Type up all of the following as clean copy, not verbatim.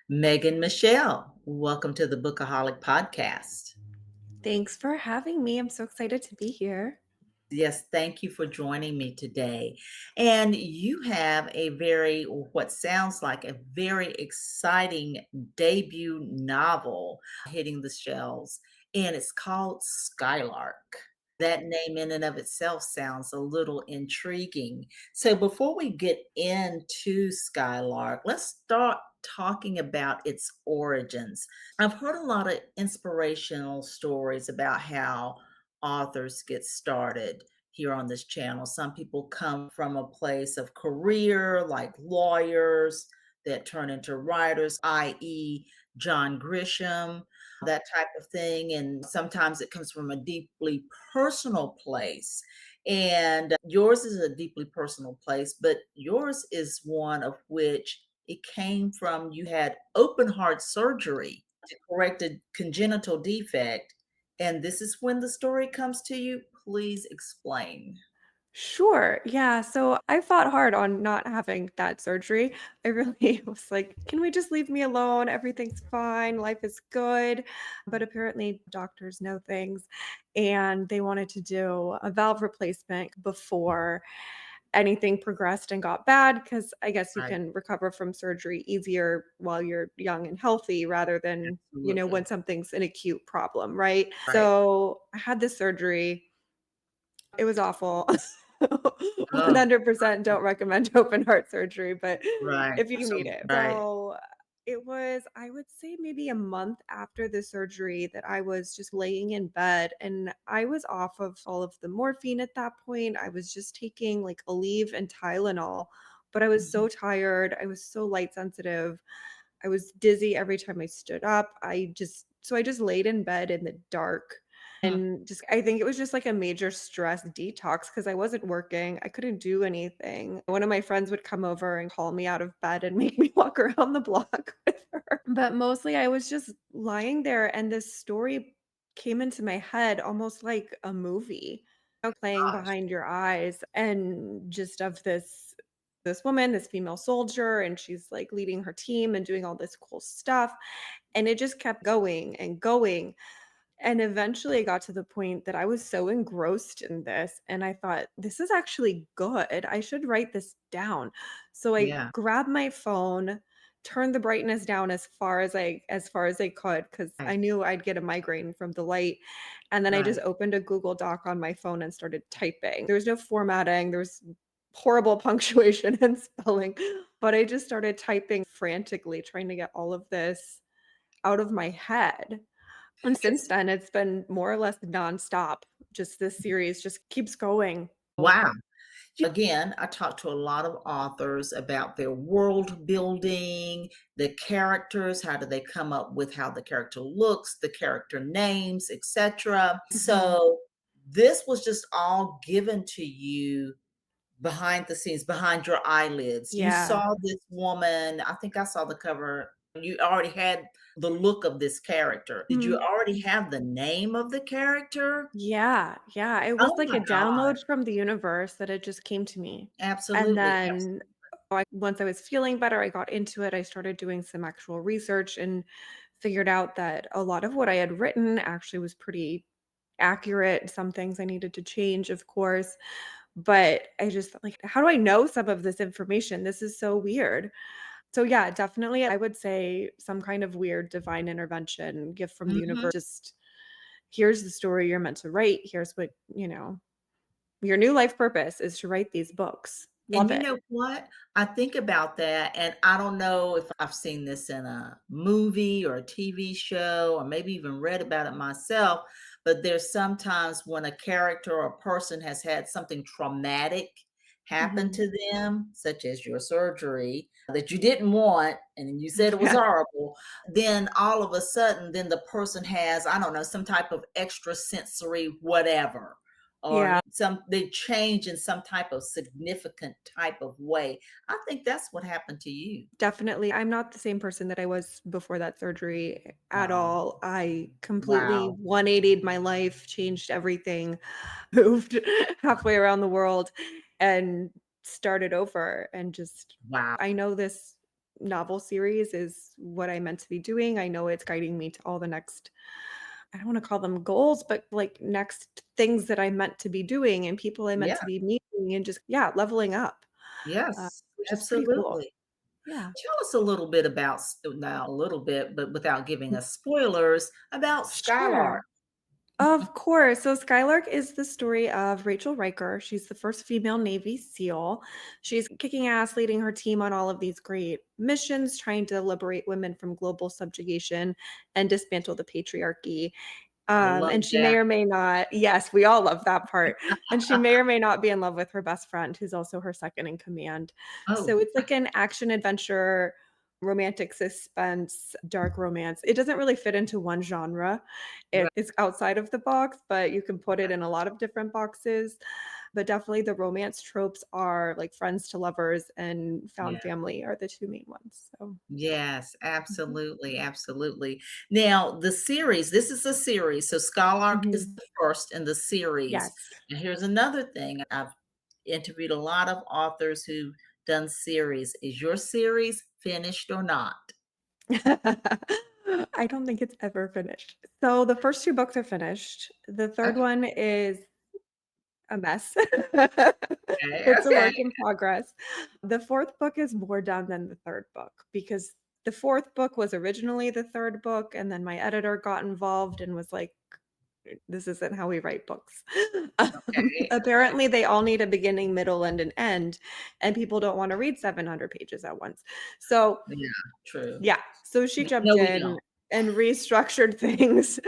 Megan Michelle. Welcome to the Bookaholic podcast. Thanks for having me. I'm so excited to be here. Yes, thank you for joining me today. And you have what sounds like a very exciting debut novel hitting the shelves, and it's called Skylark. That name in and of itself sounds a little intriguing. So before we get into Skylark, let's start talking about its origins. I've heard a lot of inspirational stories about how authors get started here on this channel. Some people come from a place of career, like lawyers that turn into writers, i.e., John Grisham, that type of thing. And sometimes it comes from a deeply personal place. And yours is a deeply personal place, but yours is one of which it came from you had open heart surgery to correct a congenital defect, and this is when the story comes to you. Please explain. Sure. Yeah. So I fought hard on not having that surgery. I really was like, can we just leave me alone? Everything's fine. Life is good. But apparently, doctors know things. And they wanted to do a valve replacement before anything progressed and got bad. Cause I guess you Right, can recover from surgery easier while you're young and healthy rather than, when absolutely. something's an acute problem. Right. Right. So I had this surgery. It was awful. Oh, 100% don't recommend open heart surgery, but right. if you So need it. right. So it was, I would say, maybe a month after the surgery that I was just laying in bed and I was off of all of the morphine at that point. I was just taking like Aleve and Tylenol, but I was Mhm. so tired. I was so light sensitive. I was dizzy every time I stood up. I just laid in bed in the dark and just I think it was just like a major stress detox because I wasn't working. I couldn't do anything. One of my friends would come over and call me out of bed and make me walk around the block with her. But mostly I was just lying there and this story came into my head almost like a movie, playing Gosh. behind your eyes and just of this woman, this female soldier, and she's like leading her team and doing all this cool stuff. And it just kept going and going. And eventually, I got to the point that I was so engrossed in this, and I thought, "This is actually good. I should write this down." So I Yeah. grabbed my phone, turned the brightness down as far as I could, because Right. I knew I'd get a migraine from the light, and then I just Right. opened a Google Doc on my phone and started typing. There was no formatting, there was horrible punctuation and spelling, but I just started typing frantically, trying to get all of this out of my head. And since It's then, it's been more or less nonstop. Just this series just keeps going. wow. Again, I talk to a lot of authors about their world building, the characters, how do they come up with how the character looks, the character names, etc. Mhm. So this was just all given to you behind the scenes, behind your eyelids. You Yeah. saw this woman, I think I saw the cover. You already had the look of this character. Did you Mhm. already have the name of the character? Yeah, yeah, it was Oh like my a gosh. download from the universe that it just came to me. And Absolutely. then once I was feeling better, I got into it, I started doing some actual research and figured out that a lot of what I had written actually was pretty accurate. Some things I needed to change, of course, but I just like, how do I know some of this information? This is so weird. So yeah, definitely I would say some kind of weird divine intervention, gift from the Mhm. universe. Just here's the story you're meant to write. Here's what, your new life purpose is to write these books. And Love you it. know what? I think about that, and I don't know if I've seen this in a movie or a TV show, or maybe even read about it myself, but there's sometimes when a character or a person has had something traumatic happen Mhm. to them, such as your surgery that you didn't want, and you said it was Yeah. horrible, then all of a sudden, then the person has, I don't know, some type of extrasensory whatever or Yeah, some they change in some type of significant type of way. I think that's what happened to you. definitely. I'm not the same person that I was before that surgery at Oh, all. I completely wow, 180'd my life, changed everything, moved halfway around the world and started over and just wow. I know this novel series is what I meant to be doing. I know it's guiding me to all the next, I don't wanna call them goals, but, like, next things that I'm meant to be doing and people I'm meant Yeah. to be meeting and just, yeah, leveling up, Yes. which is pretty cool. Absolutely. Yeah. Tell us a little bit about now a little bit, but without giving us spoilers about Skylark. Sure. Of course. So Skylark is the story of Rachel Riker. She's the first female Navy SEAL. She's kicking ass, leading her team on all of these great missions, trying to liberate women from global subjugation and dismantle the patriarchy. I love And she may that. or may not, yes, we all love that part. And she may or may not be in love with her best friend, who's also her second in command. So Oh, it's like an action adventure, romantic suspense, dark romance. It doesn't really fit into one genre. right. It's outside of the box, but you can put it in a lot of different boxes. But definitely the romance tropes are like friends to lovers and Yeah. found family are the two main ones. So, Yes, mhm. absolutely, absolutely. Now, the series, this is a series, so Skylark is Mhm. the first in the series. Yes. And here's another thing, I've interviewed a lot of authors who've done series. Is your series finished or not? I don't think it's ever finished. So the first 2 books are finished. The 3rd Okay, one is a mess. okay, It's a okay. work in progress. The 4th book is more done than the 3rd book because the 4th book was originally the 3rd book, and then my editor got involved and was like, "This isn't how we write books." Okay. Apparently, they all need a beginning, middle, and an end, and people don't wanna read 700 pages at once. So, Yeah, true. yeah, so she jumped No, we in don't. and restructured things.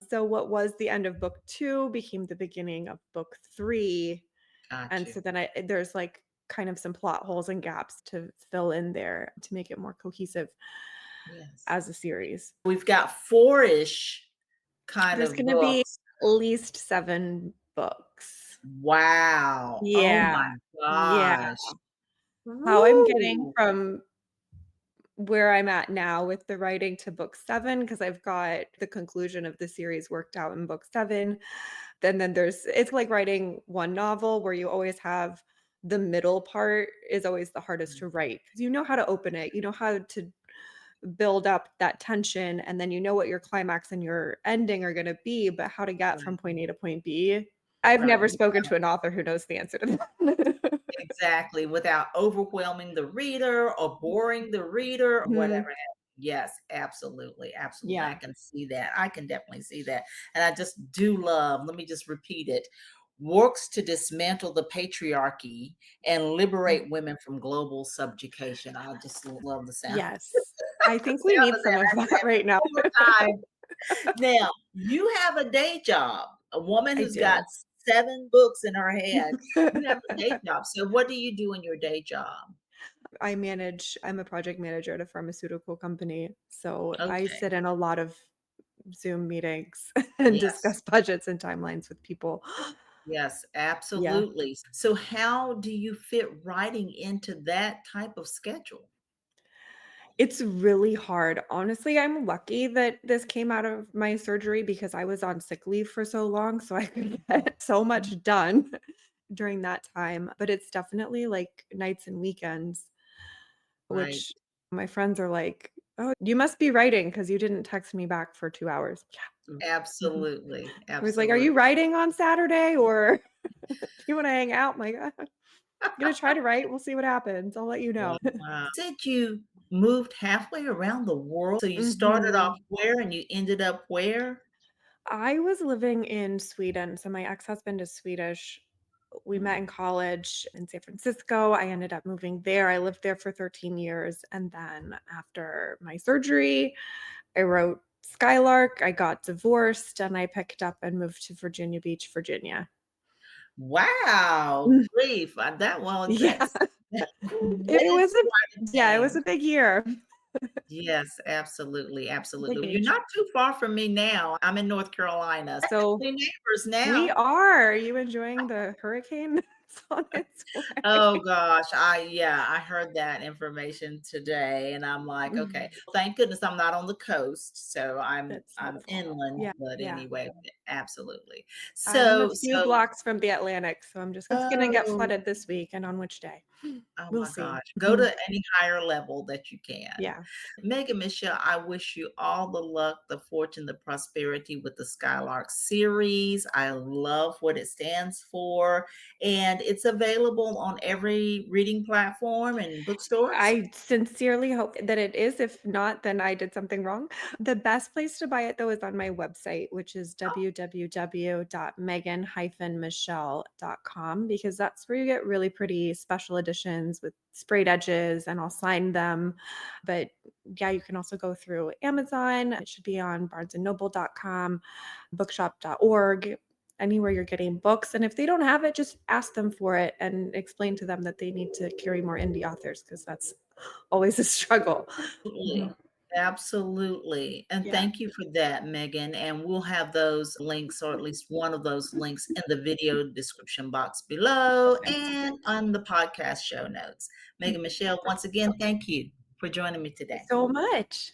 So what was the end of book 2 became the beginning of book 3, Got and you. so then there's, like, kind of some plot holes and gaps to fill in there to make it more cohesive Yes. as a series. We've got 4-ish kind There's of gonna be books. at least 7 books. Wow. Oh Yeah, my yeah. gosh. How I'm getting Woo! from where I'm at now with the writing to book 7, because 'cause I've got the conclusion of the series worked out in book 7. Then there's it's like writing one novel where you always have the middle part is always the hardest to write because you know how to open it, you know how to build up that tension, and then you know what your climax and your ending are gonna be, but how to get from Right, point A to point B. I've right. never spoken to an author who knows the answer to that. Exactly, without overwhelming the reader or boring the reader or whatever Mhm. have Yes, absolutely, absolutely, I Yeah. can see that, I can definitely see that, and I just do love, let me just repeat it, works to dismantle the patriarchy and liberate women from global subjugation. I just love the sound Yes. I the think we sound need of some that. of I that say it right now. one more time. Now, you have a day job, a woman I who's got do. 7 books in her head. You have a day job. So what do you do in your day job? I'm a project manager at a pharmaceutical company, so I Okay. sit in a lot of Zoom meetings and Yes. discuss budgets and timelines with people. Yes, Yeah. absolutely. So how do you fit writing into that type of schedule? It's really hard. Honestly, I'm lucky that this came out of my surgery because I was on sick leave for so long, so I could get so Mhm. much done during that time, but it's definitely, like, nights and weekends, Right. which my friends are like, "Oh, you must be writing because you didn't text me back for 2 hours." Yeah. Mhm. Absolutely, I was like, "Are you absolutely. writing on Saturday or do you wanna hang out?" I'm like, I'm gonna try to write, we'll see what happens, I'll let you know." Wow. Said you moved halfway around the world. So you started off Mhm. where and you ended up where? I was living in Sweden, so my ex-husband is Swedish. We met in college in San Francisco. I ended up moving there. I lived there for 13 years, and then after my surgery, I wrote Skylark, I got divorced, and I picked up and moved to Virginia Beach, Virginia. Wow, Mm. grief, Yeah. that's that It is was a quite a yeah, it was a change. big year. Yes, absolutely, Big absolutely. Well, you're change. not too far from me now. I'm in North Carolina. So, We're neighbors we now. are. Are you enjoying the hurricane that's on its Oh way? gosh, I heard that information today and I'm like, "Okay." Mhm. Thank goodness I'm not on the coast, so That's I'm helpful. inland, Yeah, but yeah. anyway, absolutely. I'm a So few so blocks from the Atlantic, so I'm just it's gonna get oh. flooded this week and on which day. Oh We'll my see. gosh. Go to any higher level that you can. Yeah. Megan Michelle, I wish you all the luck, the fortune, the prosperity with the Skylark series. I love what it stands for. And it's available on every reading platform and bookstores. I sincerely hope that it is. If not, then I did something wrong. The best place to buy it though is on my website, which is www.megan-michelle.com, because that's where you get really pretty special editions with sprayed edges and I'll sign them. But yeah, you can also go through Amazon. It should be on barnesandnoble.com, bookshop.org, anywhere you're getting books. And if they don't have it, just ask them for it and explain to them that they need to carry more indie authors because that's always a struggle. Mhm. Absolutely. Absolutely. And Yeah. thank you for that, Megan. And we'll have those links, or at least one of those links, in the video description box below Okay. and on the podcast show notes. Megan Michelle, once again, thank you for joining me Thank you today. so much.